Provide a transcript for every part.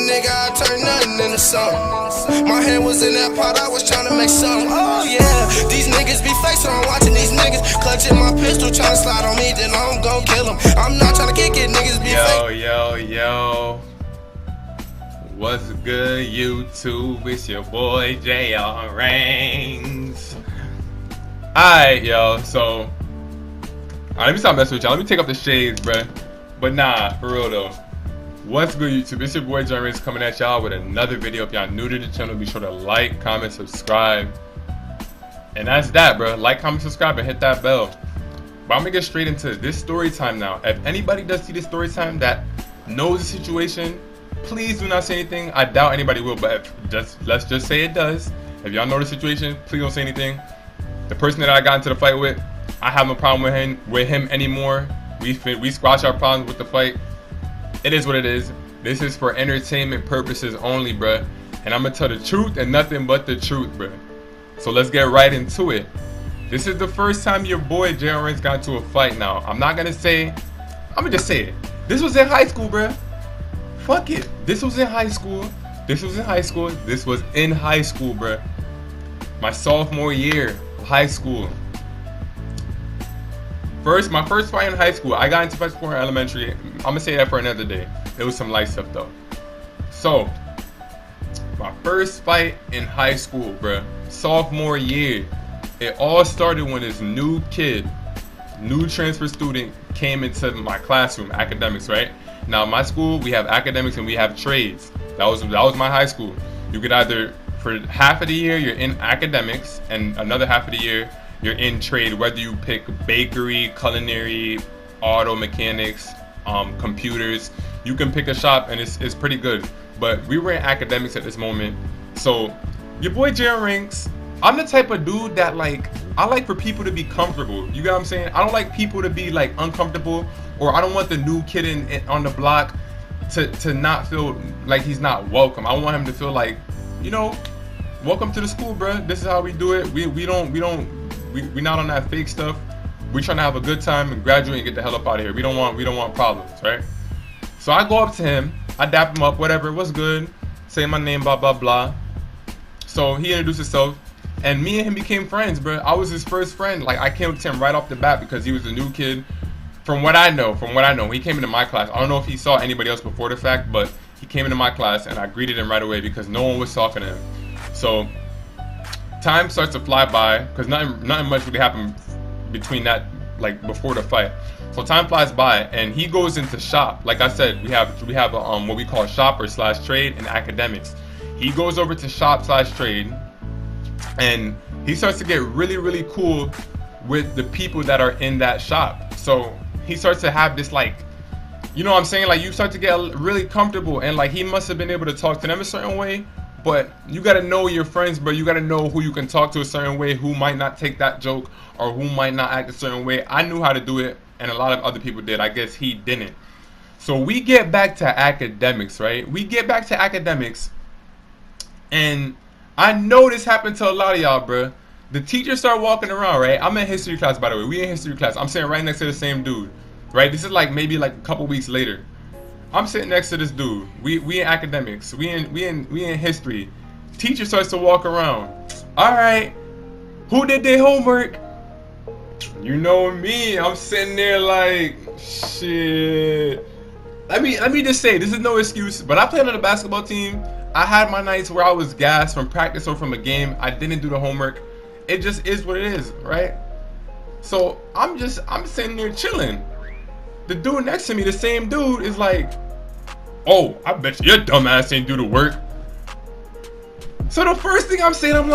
nigga, I turned nothing into something. My hand was in that pot, I was trying to make something. Oh yeah, these niggas be fake, so I'm watching these niggas clutching my pistol, trying to slide on me, then I'm gon' kill them. I'm not trying to kick it, niggas be fake. Yo. What's good, YouTube? It's your boy JR Reigns. Alright, yo, so let me stop messing with y'all. Let me take off the shades, bruh. But nah, for real though. What's good, YouTube? It's your boy JR Reigns coming at y'all with another video. If y'all new to the channel, be sure to like, comment, subscribe. And that's that, bro. Like, comment, subscribe, and hit that bell. But I'm gonna get straight into this story time now. If anybody does see this story time that knows the situation, please do not say anything. I doubt anybody will, but let's just say it does. If y'all know the situation, please don't say anything. The person that I got into the fight with, I have no problem with him anymore. We squash our problems with the fight. It is what it is. This is for entertainment purposes only, bruh. And I'm gonna tell the truth and nothing but the truth, bruh. So let's get right into it. This is the first time your boy JR Reigns got into a fight now. I'm gonna just say it. This was in high school, bruh. Fuck it. This was in high school. This was in high school, bruh. My sophomore year of high school. My first fight in high school. I got into fights before in elementary. I'm gonna say that for another day. It was some light stuff though. So, my first fight in high school, bruh. Sophomore year. It all started when this new transfer student came into my classroom, academics, right? Now, my school, we have academics and we have trades. That was my high school. You could either, for half of the year, you're in academics, and another half of the year, you're in trade, whether you pick bakery, culinary, auto mechanics, computers. You can pick a shop and it's pretty good. But we were in academics at this moment. So your boy JR Reigns, I'm the type of dude that I like for people to be comfortable. You get what I'm saying? I don't like people to be uncomfortable, or I don't want the new kid on the block to not feel like he's not welcome. I want him to feel like, welcome to the school, bro. This is how we do it. We're not on that fake stuff. We're trying to have a good time and graduate and get the hell up out of here. We don't want problems, right? So I go up to him, I dap him up, whatever, what's good, say my name, blah blah blah. So he introduced himself, and me and him became friends, bro. I was his first friend. I came to him right off the bat because he was a new kid. From what I know, he came into my class. I don't know if he saw anybody else before the fact, but he came into my class and I greeted him right away because no one was talking to him. So time starts to fly by because nothing much really happened between that, before the fight. So time flies by and he goes into shop. Like I said, we have what we call shopper / trade in academics. He goes over to shop / trade and he starts to get really, really cool with the people that are in that shop. So he starts to have this you know what I'm saying? You start to get really comfortable, and he must have been able to talk to them a certain way. But you gotta know your friends, bro. You gotta know who you can talk to a certain way, who might not take that joke, or who might not act a certain way. I knew how to do it, and a lot of other people did. I guess he didn't. So we get back to academics, right? And I know this happened to a lot of y'all, bro. The teachers start walking around, right? I'm in history class, by the way. We in history class. I'm sitting right next to the same dude, right? This is maybe a couple weeks later. I'm sitting next to this dude. We in academics. We in history. Teacher starts to walk around. All right, who did their homework? You know me. I'm sitting there shit. Let me just say, this is no excuse, but I played on the basketball team. I had my nights where I was gassed from practice or from a game. I didn't do the homework. It just is what it is, right? So I'm sitting there chilling. The dude next to me, the same dude, is oh, I bet you your dumb ass ain't do the work. So the first thing I'm saying, I'm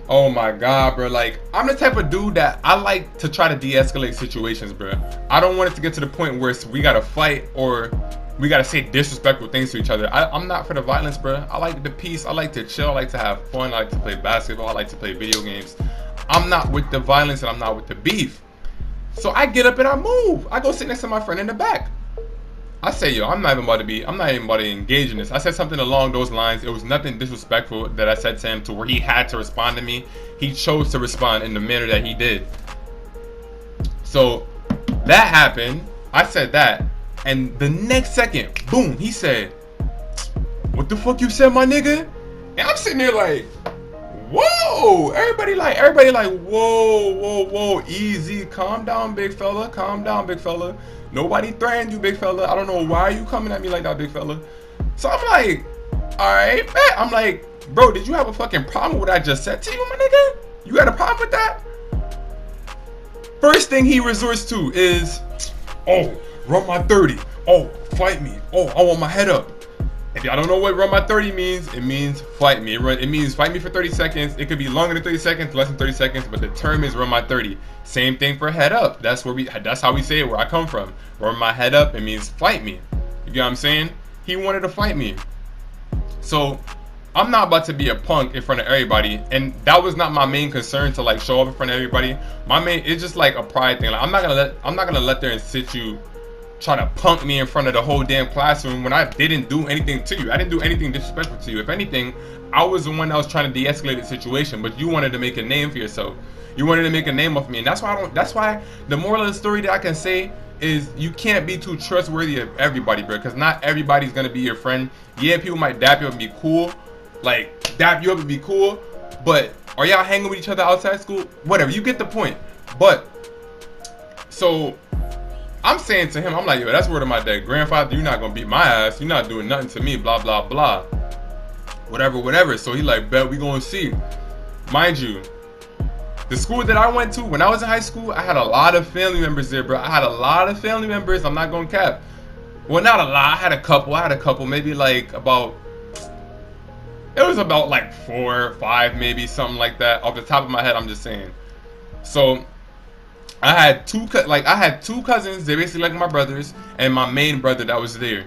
oh my God, bro. I'm the type of dude that I like to try to de-escalate situations, bro. I don't want it to get to the point where we gotta fight or we gotta say disrespectful things to each other. I'm not for the violence, bro. I like the peace. I like to chill. I like to have fun. I like to play basketball. I like to play video games. I'm not with the violence and I'm not with the beef. So I get up and I move. I go sit next to my friend in the back. I say, yo, I'm not even about to engage in this. I said something along those lines. It was nothing disrespectful that I said to him to where he had to respond to me. He chose to respond in the manner that he did. So that happened. I said that. And the next second, boom, he said, what the fuck you said, my nigga? And I'm sitting there like, whoa, everybody like, whoa, easy, calm down, big fella, calm down, big fella. Nobody threatened you, big fella. I don't know why you coming at me like that, big fella. So I'm like, all right, bet. I'm like, bro, did you have a fucking problem with what I just said to you, my nigga? You got a problem with that? First thing he resorts to is, oh, run my 30. Oh, fight me. Oh, I want my head up. If y'all don't know what run my 30 means, it means fight me. It means fight me for 30 seconds. It could be longer than 30 seconds, less than 30 seconds, but the term is run my 30. Same thing for head up. That's how we say it where I come from. Run my head up, it means fight me. You get what I'm saying? He wanted to fight me. So I'm not about to be a punk in front of everybody, and that was not my main concern to like show up in front of everybody. My main, it's just like a pride thing. Like I'm not gonna let there and sit you trying to punk me in front of the whole damn classroom when I didn't do anything to you. I didn't do anything disrespectful to you. If anything, I was the one that was trying to de-escalate the situation, but you wanted to make a name for yourself. You wanted to make a name of me, and that's why the moral of the story that I can say is you can't be too trustworthy of everybody, bro, because not everybody's gonna be your friend. Yeah, people might dap you up and be cool, like dap you up and be cool, but are y'all hanging with each other outside school? Whatever, you get the point. But so I'm saying to him, I'm like, yo, that's word of my dead grandfather. You're not gonna beat my ass. You're not doing nothing to me. Blah blah blah. Whatever. So he like, bet we gonna see. Mind you, the school that I went to when I was in high school, I had a lot of family members there, bro. I had a lot of family members. I'm not gonna cap. Well, not a lot. I had a couple. Maybe like about. It was about like 4 or 5, maybe something like that. Off the top of my head, I'm just saying. So I had two cousins. They basically like my brothers, and my main brother that was there.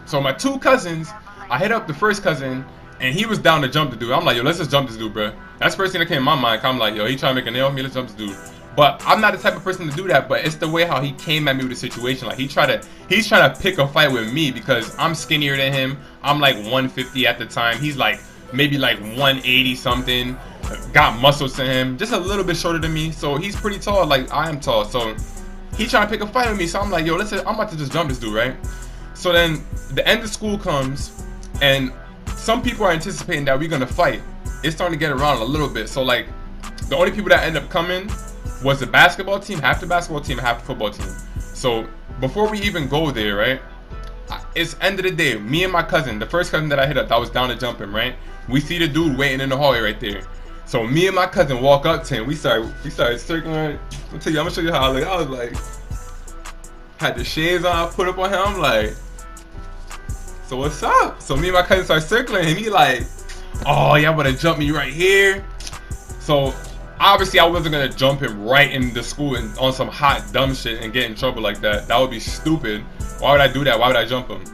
So my 2 cousins, I hit up the first cousin, and he was down to jump the dude. I'm like, yo, let's just jump this dude, bro. That's the first thing that came in my mind. I'm like, yo, he trying to make a nail on me. Let's jump this dude. But I'm not the type of person to do that. But it's the way how he came at me with the situation. Like he's trying to pick a fight with me because I'm skinnier than him. I'm like 150 at the time. He's like maybe like 180 something. Got muscles to him, just a little bit shorter than me. So he's pretty tall, like I am tall. So he trying to pick a fight with me. So I'm like, yo, listen, I'm about to just jump this dude, right? So then the end of school comes, and some people are anticipating that we're gonna fight. It's starting to get around a little bit. So like the only people that end up coming was the basketball team, half the basketball team, half the football team. So before we even go there, right? It's end of the day. Me and my cousin, the first cousin that I hit up, that was down to jump him, right? We see the dude waiting in the hallway right there. So me and my cousin walk up to him. We started circling. I'm gonna show you how I look. I was like, had the shades on, I put up on him. I'm like, so what's up? So me and my cousin start circling him. He like, oh, y'all wanna jump me right here? So obviously I wasn't gonna jump him right in the school and on some hot dumb shit and get in trouble like that. That would be stupid. Why would I do that? Why would I jump him?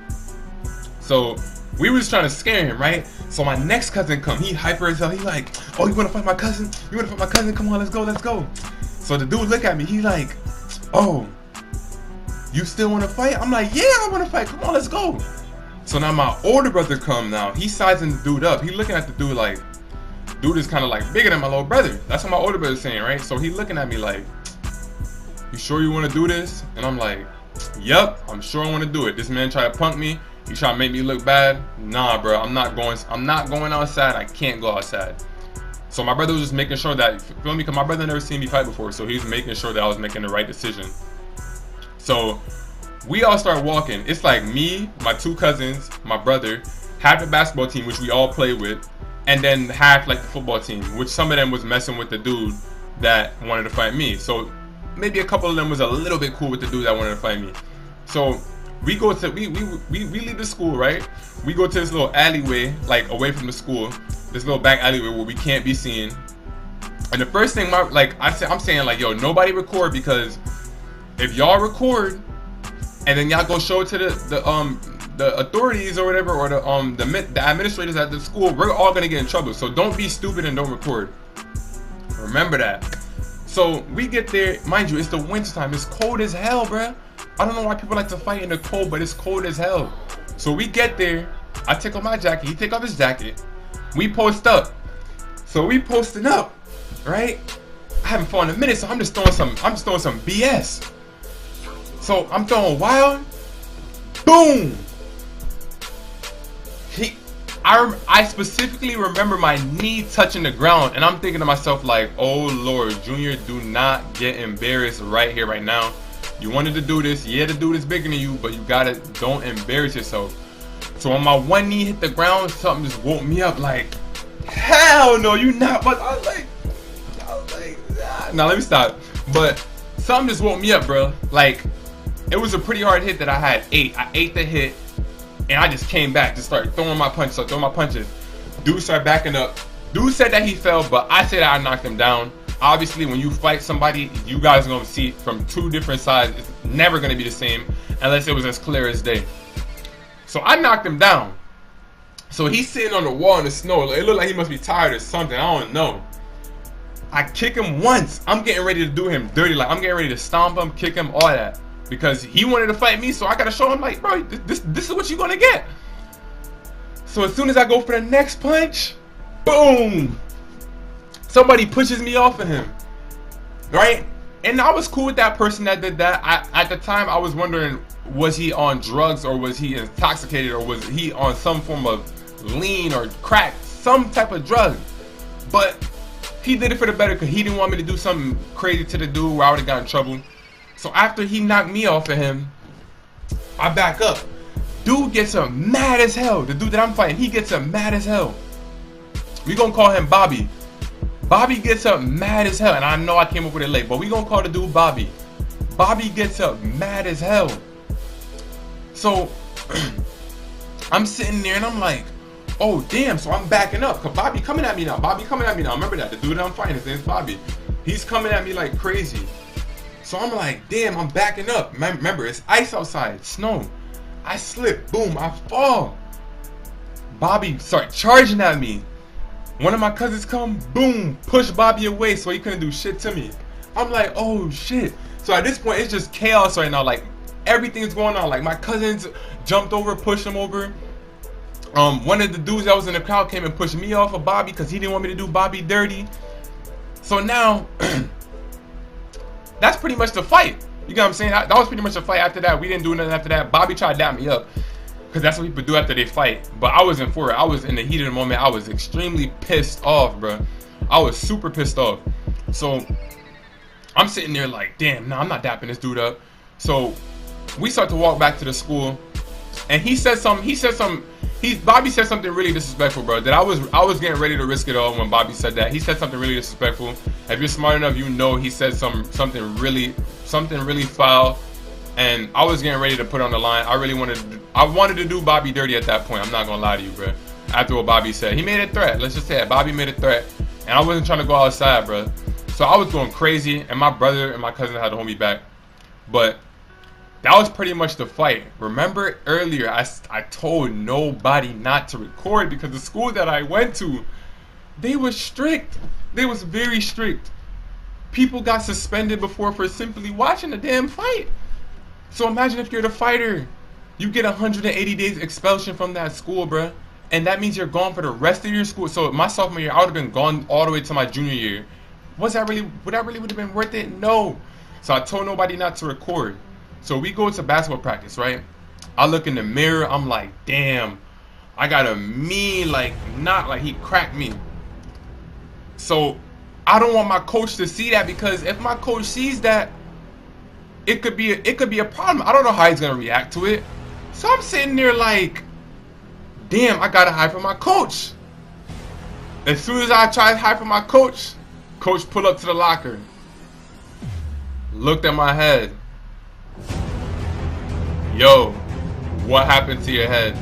So we was trying to scare him, right? So my next cousin come, he hyper as hell. He like, oh, you wanna fight my cousin? You wanna fight my cousin? Come on, let's go. So the dude look at me, he like, oh, you still wanna fight? I'm like, yeah, I wanna fight. Come on, let's go. So now my older brother come now. He sizing the dude up. He looking at the dude like, dude is kind of like bigger than my little brother. That's what my older brother's saying, right? So he looking at me like, you sure you wanna do this? And I'm like, yep, I'm sure I wanna do it. This man try to punk me. You trying to make me look bad? Nah, bro, I'm not going outside. I can't go outside. So my brother was just making sure that, feel me? Because my brother never seen me fight before, so he was making sure that I was making the right decision. So we all start walking. It's like me, my 2 cousins, my brother, half the basketball team, which we all play with, and then half like the football team, which some of them was messing with the dude that wanted to fight me. So maybe a couple of them was a little bit cool with the dude that wanted to fight me. So we go to we leave the school, right? We go to this little alleyway, like away from the school, this little back alleyway where we can't be seen. And the first thing I'm saying like, yo, nobody record, because if y'all record and then y'all go show it to the authorities or whatever, or the administrators at the school, we're all gonna get in trouble. So don't be stupid and don't record. Remember that. So we get there, mind you, it's the winter time. It's cold as hell, bruh. I don't know why people like to fight in the cold, but it's cold as hell. So we get there. I take off my jacket. He take off his jacket. We post up. So we posting up, right? I haven't fought in a minute, so I'm just throwing some BS. So I'm throwing wild. Boom. I specifically remember my knee touching the ground, and I'm thinking to myself like, oh Lord, Junior, do not get embarrassed right here, right now. You wanted to do this, yeah, the dude is bigger than you, but you gotta, don't embarrass yourself. So when my one knee hit the ground, something just woke me up like, hell no, you not. But I was like, nah. Now let me stop. But something just woke me up, bro. Like, it was a pretty hard hit that I had. I ate the hit, and I just came back, just started throwing my punches. So throwing my punches. Dude started backing up. Dude said that he fell, but I said I knocked him down. Obviously, when you fight somebody, you guys are gonna see from two different sides. It's never gonna be the same unless it was as clear as day. So I knocked him down. So he's sitting on the wall in the snow. It looked like he must be tired or something. I don't know. I kick him once. I'm getting ready to do him dirty. Like, I'm getting ready to stomp him, kick him, all that. Because he wanted to fight me, so I gotta show him like, bro, this is what you're gonna get. So as soon as I go for the next punch, boom! Somebody pushes me off of him, right? And I was cool with that person that did that. At the time, I was wondering, was he on drugs, or was he intoxicated, or was he on some form of lean or crack, some type of drug? But he did it for the better, because he didn't want me to do something crazy to the dude where I would have got in trouble. So after he knocked me off of him, I back up. Dude gets up mad as hell. The dude that I'm fighting, he gets up mad as hell. We gonna call him Bobby. Bobby gets up mad as hell, and I know I came up with it late, but we gonna call the dude Bobby. Bobby gets up mad as hell. So I'm sitting there and I'm like, oh damn, so I'm backing up, cause Bobby coming at me now. Bobby coming at me now. Remember that, the dude that I'm fighting, his name's Bobby. He's coming at me like crazy. So I'm like, damn, I'm backing up. Remember, it's ice outside, snow. I slip, boom, I fall. Bobby start charging at me. One of my cousins come, boom, push Bobby away so he couldn't do shit to me. I'm like, oh shit. So at this point, it's just chaos right now. Like, everything's going on. Like, my cousins jumped over, pushed him over. One of the dudes that was in the crowd came and pushed me off of Bobby because he didn't want me to do Bobby dirty. So now, that's pretty much the fight. You get what I'm saying? That was pretty much the fight. After that, we didn't do nothing after that. Bobby tried to dap me up, because that's what people do after they fight. But I wasn't for it. I was in the heat of the moment. I was extremely pissed off, bro. I was super pissed off. So I'm sitting there like, damn, nah, I'm not dapping this dude up. So we start to walk back to the school, and he said something. Bobby said something really disrespectful, bro. That I was getting ready to risk it all when Bobby said that. He said something really disrespectful. If you're smart enough, you know he said something really foul. And I was getting ready to put on the line. I wanted to do Bobby dirty at that point. I'm not gonna lie to you, bro. After what Bobby said, he made a threat. Let's just say it. Bobby made a threat, and I wasn't trying to go outside, bro. So I was going crazy, and my brother and my cousin had to hold me back. But that was pretty much the fight. Remember earlier, I told nobody not to record because the school that I went to, they were strict. They was very strict. People got suspended before for simply watching the damn fight. So imagine if you're the fighter, you get 180 days expulsion from that school, bruh. And that means you're gone for the rest of your school. So my sophomore year, I would have been gone all the way to my junior year. Would that really would have been worth it? No. So I told nobody not to record. So we go to basketball practice, right? I look in the mirror, I'm like, damn, I got a mean, not like he cracked me. So I don't want my coach to see that, because if my coach sees that, it could be a problem. I don't know how he's gonna react to it. So I'm sitting there like, damn, I gotta hide from my coach. As soon as I tried to hide from my coach pulled up to the locker, looked at my head. Yo, what happened to your head?